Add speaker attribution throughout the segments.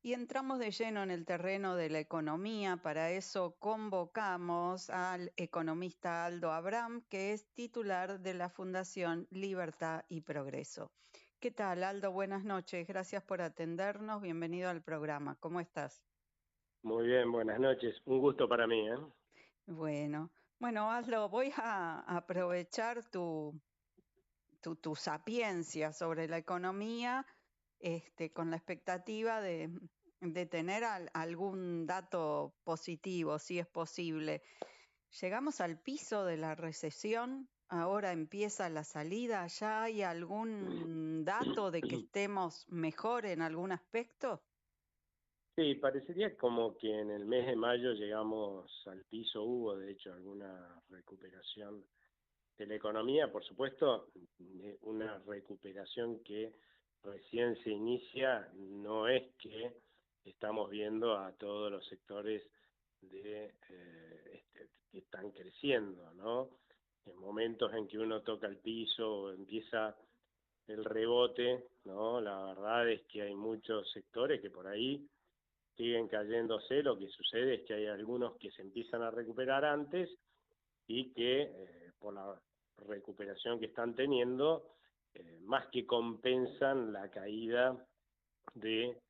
Speaker 1: Y entramos de lleno en el terreno de la economía. Para eso convocamos al economista Aldo Abraham, que es titular de la Fundación Libertad y Progreso. ¿Qué tal, Aldo? Buenas noches. Gracias por atendernos. Bienvenido al programa. ¿Cómo estás?
Speaker 2: Muy bien, buenas noches. Un gusto para mí, ¿eh?
Speaker 1: Bueno, Aldo, voy a aprovechar tu sapiencia sobre la economía, con la expectativa de tener algún dato positivo, si es posible. ¿Llegamos al piso de la recesión? ¿Ahora empieza la salida? ¿Ya hay algún dato de que estemos mejor en algún aspecto?
Speaker 2: Sí, parecería como que en el mes de mayo llegamos al piso, hubo de hecho alguna recuperación de la economía, por supuesto, una recuperación que recién se inicia, no es que estamos viendo a todos los sectores que están creciendo, ¿no? En momentos en que uno toca el piso o empieza el rebote, ¿no? La verdad es que hay muchos sectores que por ahí siguen cayéndose. Lo que sucede es que hay algunos que se empiezan a recuperar antes y que por la recuperación que están teniendo, más que compensan la caída de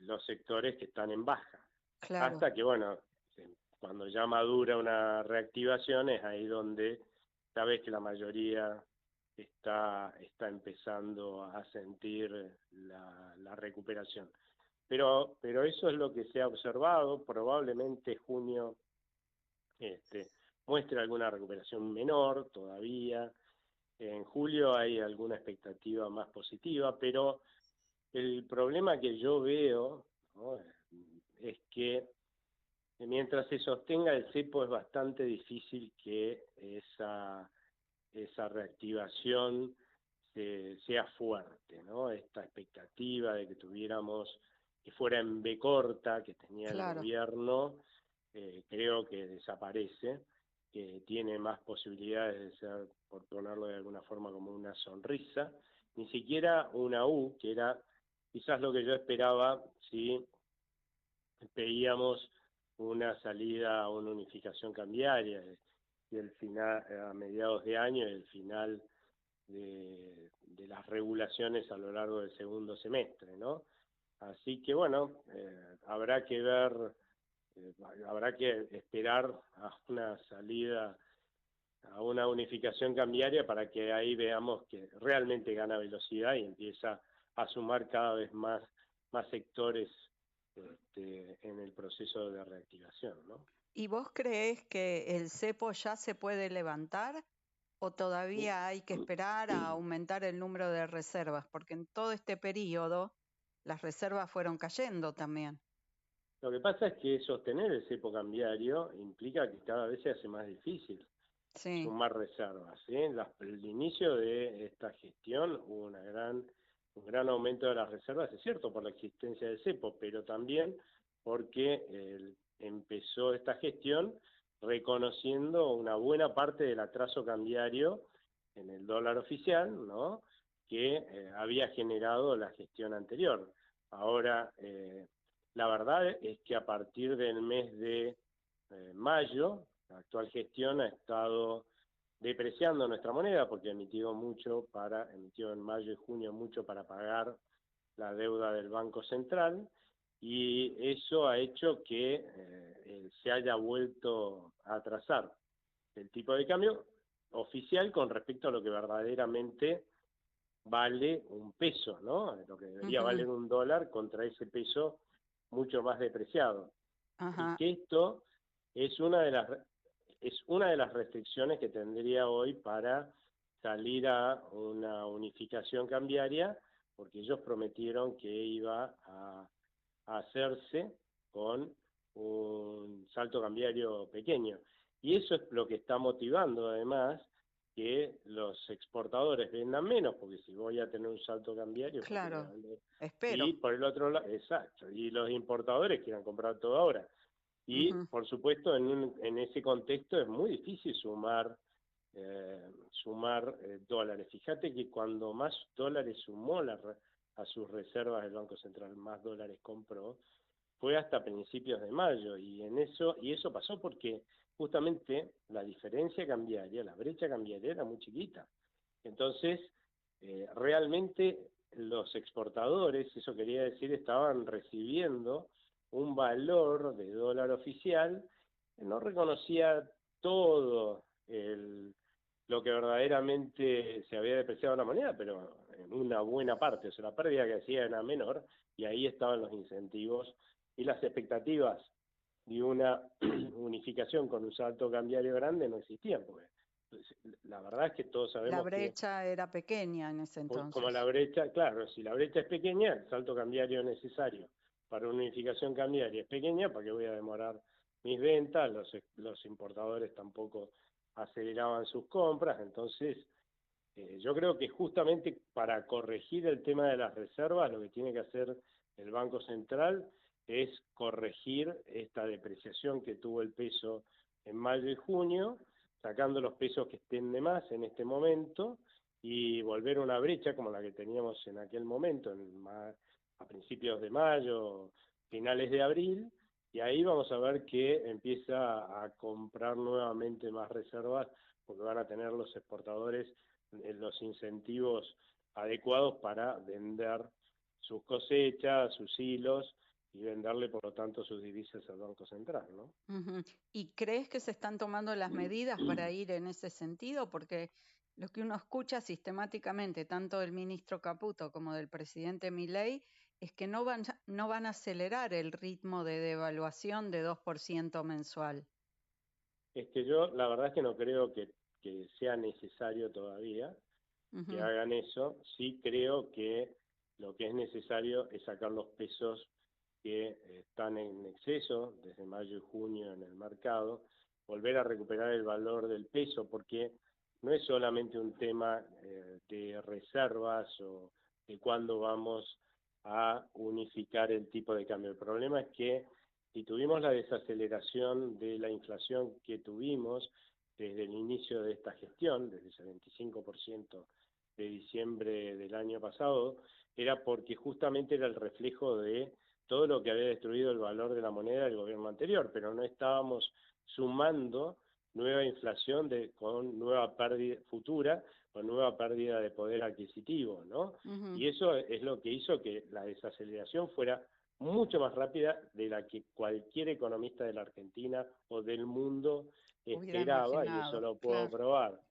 Speaker 2: los sectores que están en baja.
Speaker 1: Claro.
Speaker 2: Hasta que, bueno, cuando ya madura una reactivación es ahí donde sabes que la mayoría está empezando a sentir la recuperación. Pero eso es lo que se ha observado. Probablemente junio muestre alguna recuperación menor todavía. En julio hay alguna expectativa más positiva, pero el problema que yo veo, ¿no?, es que mientras se sostenga el cepo es bastante difícil que esa reactivación sea fuerte, ¿no? Esta expectativa de que tuviéramos, que fuera en B corta, que tenía el
Speaker 1: Claro.
Speaker 2: gobierno, creo que desaparece, que tiene más posibilidades de ser, por ponerlo de alguna forma, como una sonrisa, ni siquiera una U, que era quizás lo que yo esperaba si veíamos una salida a una unificación cambiaria y el final a mediados de año y el final de las regulaciones a lo largo del segundo semestre, ¿no? Así que bueno, habrá que ver, habrá que esperar a una salida, a una unificación cambiaria para que ahí veamos que realmente gana velocidad y empieza a sumar cada vez más sectores en el proceso de reactivación, ¿no?
Speaker 1: ¿Y vos creés que el cepo ya se puede levantar o todavía hay que esperar a aumentar el número de reservas? Porque en todo este periodo las reservas fueron cayendo también.
Speaker 2: Lo que pasa es que sostener el cepo cambiario implica que cada vez se hace más difícil
Speaker 1: Sí,
Speaker 2: sumar reservas, ¿sí? El inicio de esta gestión hubo un gran aumento de las reservas, es cierto, por la existencia del cepo, pero también porque empezó esta gestión reconociendo una buena parte del atraso cambiario en el dólar oficial, ¿no?, que había generado la gestión anterior. Ahora, la verdad es que a partir del mes de mayo, la actual gestión ha estado depreciando nuestra moneda porque emitió en mayo y junio mucho para pagar la deuda del Banco Central, y eso ha hecho que se haya vuelto a atrasar el tipo de cambio oficial con respecto a lo que verdaderamente vale un peso, ¿no? Lo que debería
Speaker 1: ujú,
Speaker 2: valer un dólar contra ese peso mucho más depreciado. Y
Speaker 1: ajá,
Speaker 2: que esto es una de las restricciones que tendría hoy para salir a una unificación cambiaria, porque ellos prometieron que iba a hacerse con un salto cambiario pequeño. Y eso es lo que está motivando además que los exportadores vendan menos, porque si voy a tener un salto cambiario, ¿por qué voy a
Speaker 1: claro,
Speaker 2: vender? Y
Speaker 1: espero.
Speaker 2: por el otro lado, exacto, y los importadores quieran comprar todo ahora. Y
Speaker 1: Ujú,
Speaker 2: por supuesto en ese contexto es muy difícil sumar dólares. Fíjate que cuando más dólares sumó a sus reservas del Banco Central, más dólares compró, fue hasta principios de mayo, y eso pasó porque justamente la diferencia cambiaria, la brecha cambiaria era muy chiquita. Entonces, realmente los exportadores, eso quería decir, estaban recibiendo un valor de dólar oficial, no reconocía todo lo que verdaderamente se había depreciado la moneda, pero en una buena parte, o sea, la pérdida que hacía era menor, y ahí estaban los incentivos y las expectativas de una unificación con un salto cambiario grande no existían, porque la verdad es que todos
Speaker 1: La
Speaker 2: sabemos que
Speaker 1: brecha era pequeña en ese
Speaker 2: como la
Speaker 1: entonces.
Speaker 2: brecha, claro, si la brecha es pequeña, el salto cambiario necesario para una unificación cambiaria es pequeña, ¿para qué voy a demorar mis ventas? Los importadores tampoco aceleraban sus compras, entonces yo creo que justamente para corregir el tema de las reservas, lo que tiene que hacer el Banco Central es corregir esta depreciación que tuvo el peso en mayo y junio, sacando los pesos que estén de más en este momento, y volver a una brecha como la que teníamos en aquel momento, a principios de mayo, finales de abril, y ahí vamos a ver que empieza a comprar nuevamente más reservas, porque van a tener los exportadores los incentivos adecuados para vender sus cosechas, sus hilos, y venderle, por lo tanto, sus divisas al Banco Central, ¿no?
Speaker 1: Ujú. ¿Y crees que se están tomando las medidas para ir en ese sentido? Porque lo que uno escucha sistemáticamente, tanto del ministro Caputo como del presidente Milei, es que no van a acelerar el ritmo de devaluación de 2% mensual.
Speaker 2: Es que yo, la verdad es que no creo que sea necesario todavía que
Speaker 1: Ujú.
Speaker 2: hagan eso. Sí creo que lo que es necesario es sacar los pesos que están en exceso desde mayo y junio en el mercado, volver a recuperar el valor del peso, porque no es solamente un tema de reservas o de cuándo vamos a unificar el tipo de cambio. El problema es que si tuvimos la desaceleración de la inflación que tuvimos desde el inicio de esta gestión, desde ese 25% de diciembre del año pasado, era porque justamente era el reflejo de todo lo que había destruido el valor de la moneda del gobierno anterior, pero no estábamos sumando nueva inflación con nueva pérdida futura, con nueva pérdida de poder adquisitivo, ¿no?
Speaker 1: Ujú.
Speaker 2: Y eso es lo que hizo que la desaceleración fuera mucho más rápida de la que cualquier economista de la Argentina o del mundo
Speaker 1: Hubiera
Speaker 2: esperaba, y eso
Speaker 1: imaginado,
Speaker 2: lo puedo
Speaker 1: claro.
Speaker 2: probar,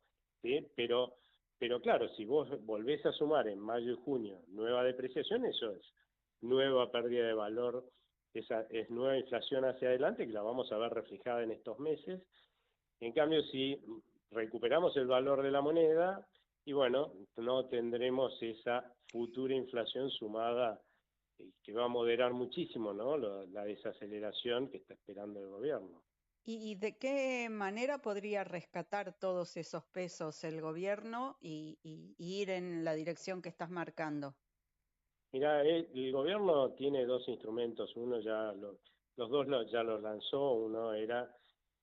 Speaker 2: ¿sí? Pero claro, si vos volvés a sumar en mayo y junio nueva depreciación, eso es nueva pérdida de valor, esa es nueva inflación hacia adelante, que la vamos a ver reflejada en estos meses. En cambio, si recuperamos el valor de la moneda, y bueno, no tendremos esa futura inflación sumada que va a moderar muchísimo, ¿no? La desaceleración que está esperando el gobierno.
Speaker 1: ¿Y de qué manera podría rescatar todos esos pesos el gobierno y ir en la dirección que estás marcando?
Speaker 2: Mira, el gobierno tiene dos instrumentos, uno los dos ya los lanzó, uno era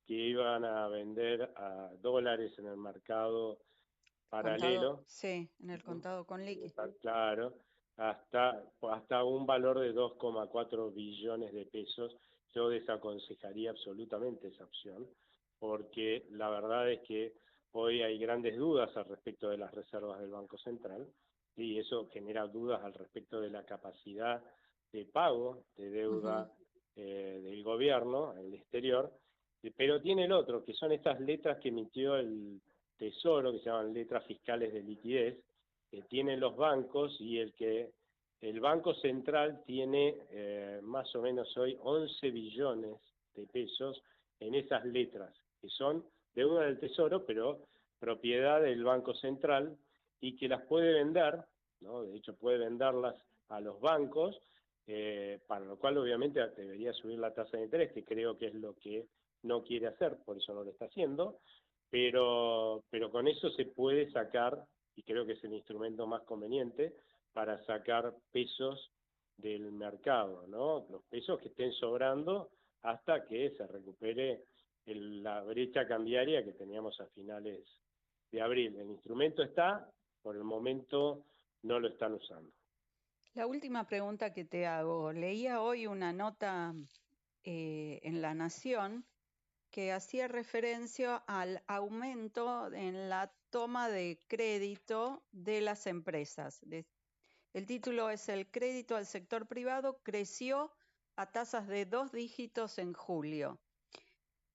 Speaker 2: que iban a vender a dólares en el mercado
Speaker 1: Contado,
Speaker 2: paralelo,
Speaker 1: sí, en el
Speaker 2: ¿no?
Speaker 1: contado con liqui.
Speaker 2: Claro, hasta un valor de 2,4 billones de pesos. Yo desaconsejaría absolutamente esa opción, porque la verdad es que hoy hay grandes dudas al respecto de las reservas del Banco Central, y eso genera dudas al respecto de la capacidad de pago de
Speaker 1: Ujú.
Speaker 2: deuda del gobierno en el exterior, pero tiene el otro, que son estas letras que emitió el Tesoro, que se llaman letras fiscales de liquidez, que tienen los bancos, y el Banco Central tiene más o menos hoy 11 billones de pesos en esas letras, que son deuda del Tesoro, pero propiedad del Banco Central, y que las puede vender, ¿no? De hecho puede venderlas a los bancos, para lo cual obviamente debería subir la tasa de interés, que creo que es lo que no quiere hacer, por eso no lo está haciendo, pero con eso se puede sacar, y creo que es el instrumento más conveniente, para sacar pesos del mercado, ¿no? Los pesos que estén sobrando hasta que se recupere la brecha cambiaria que teníamos a finales de abril. El instrumento está, por el momento no lo están usando.
Speaker 1: La última pregunta que te hago. Leía hoy una nota en La Nación que hacía referencia al aumento en la toma de crédito de las empresas. El título es El crédito al sector privado creció a tasas de 2 dígitos en julio.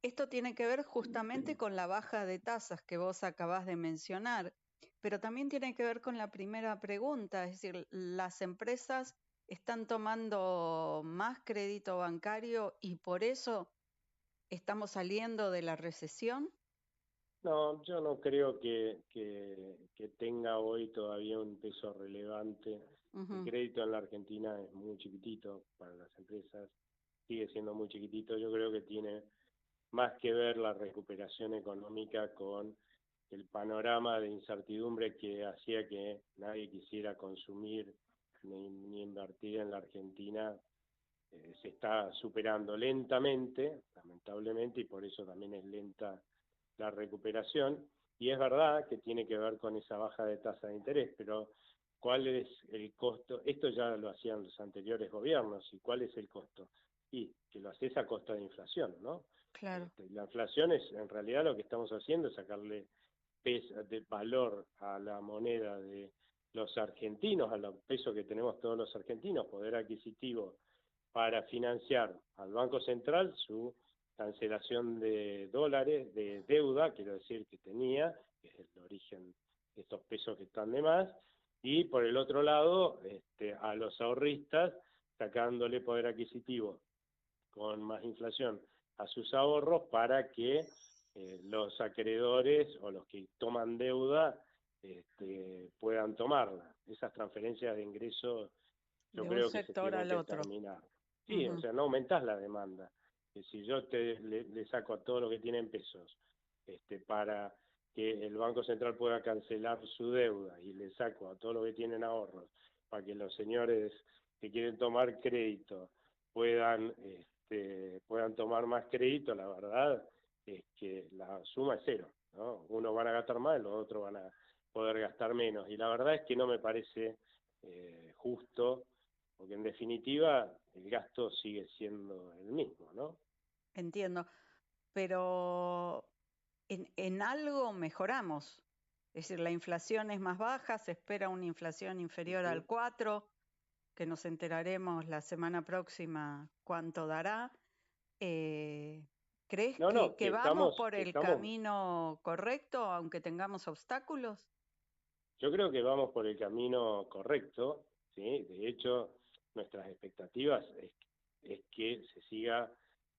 Speaker 1: Esto tiene que ver justamente con la baja de tasas que vos acabás de mencionar, pero también tiene que ver con la primera pregunta, es decir, las empresas están tomando más crédito bancario y por eso estamos saliendo de la recesión.
Speaker 2: No, yo no creo que tenga hoy todavía un peso relevante. El
Speaker 1: Ujú.
Speaker 2: crédito en la Argentina es muy chiquitito para las empresas, sigue siendo muy chiquitito. Yo creo que tiene más que ver la recuperación económica con el panorama de incertidumbre que hacía que nadie quisiera consumir ni invertir en la Argentina. Se está superando lentamente, lamentablemente, y por eso también es lenta la recuperación. Y es verdad que tiene que ver con esa baja de tasa de interés, pero ¿cuál es el costo? Esto ya lo hacían los anteriores gobiernos, ¿y cuál es el costo? Y que lo haces a costa de inflación, ¿no?
Speaker 1: Claro.
Speaker 2: La inflación es, en realidad lo que estamos haciendo es sacarle peso, de valor a la moneda de los argentinos, a los pesos que tenemos todos los argentinos, poder adquisitivo para financiar al Banco Central su cancelación de dólares, de deuda, quiero decir, que tenía, que es el origen de estos pesos que están de más, y por el otro lado, a los ahorristas, sacándole poder adquisitivo con más inflación a sus ahorros para que los acreedores o los que toman deuda puedan tomarla. Esas transferencias de ingresos yo
Speaker 1: De un
Speaker 2: creo que se
Speaker 1: sector
Speaker 2: tienen
Speaker 1: al
Speaker 2: que
Speaker 1: otro.
Speaker 2: terminar. Sí, o
Speaker 1: Ujú.
Speaker 2: sea, no aumentás la demanda. Si yo le saco a todo lo que tienen pesos para que el Banco Central pueda cancelar su deuda y le saco a todo lo que tienen ahorros para que los señores que quieren tomar crédito puedan tomar más crédito, la verdad es que la suma es cero, ¿no? Unos van a gastar más y los otros van a poder gastar menos. Y la verdad es que no me parece justo, porque en definitiva el gasto sigue siendo el mismo, ¿no?
Speaker 1: Entiendo, pero en algo mejoramos. Es decir, la inflación es más baja, se espera una inflación inferior al
Speaker 2: Ujú.
Speaker 1: 4, que nos enteraremos la semana próxima cuánto dará. Eh, ¿Crees
Speaker 2: No, no,
Speaker 1: que vamos por el camino correcto, aunque tengamos obstáculos?
Speaker 2: yo creo que vamos por el camino correcto, ¿sí? De hecho, nuestras expectativas es que se siga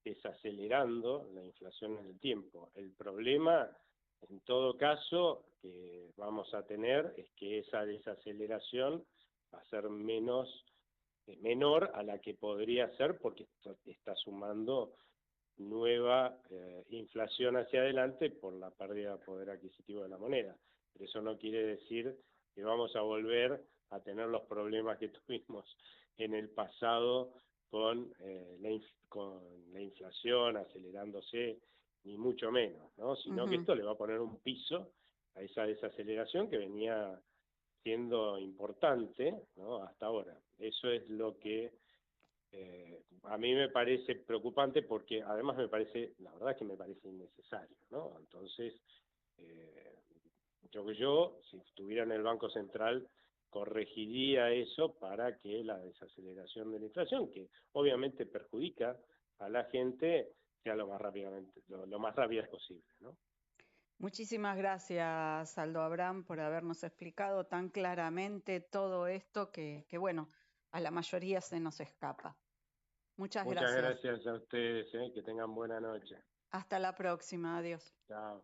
Speaker 2: desacelerando la inflación en el tiempo. El problema, en todo caso, que vamos a tener es que esa desaceleración va a ser menor a la que podría ser porque está sumando nueva inflación hacia adelante por la pérdida de poder adquisitivo de la moneda. Pero eso no quiere decir que vamos a volver a tener los problemas que tuvimos en el pasado con la inflación acelerándose, ni mucho menos, ¿no? Sino que
Speaker 1: Ujú.
Speaker 2: esto le va a poner un piso a esa desaceleración que venía siendo importante, ¿no? Hasta ahora. Eso es lo que a mí me parece preocupante porque además la verdad es que me parece innecesario, ¿no? Entonces, eh, yo, si estuviera en el Banco Central, corregiría eso para que la desaceleración de la inflación, que obviamente perjudica a la gente, sea lo más rápida posible, ¿no?
Speaker 1: Muchísimas gracias, Aldo Abraham, por habernos explicado tan claramente todo esto bueno, a la mayoría se nos escapa. Muchas
Speaker 2: Muchas
Speaker 1: gracias.
Speaker 2: gracias a ustedes, que tengan buena noche.
Speaker 1: Hasta la próxima. Adiós.
Speaker 2: Chao.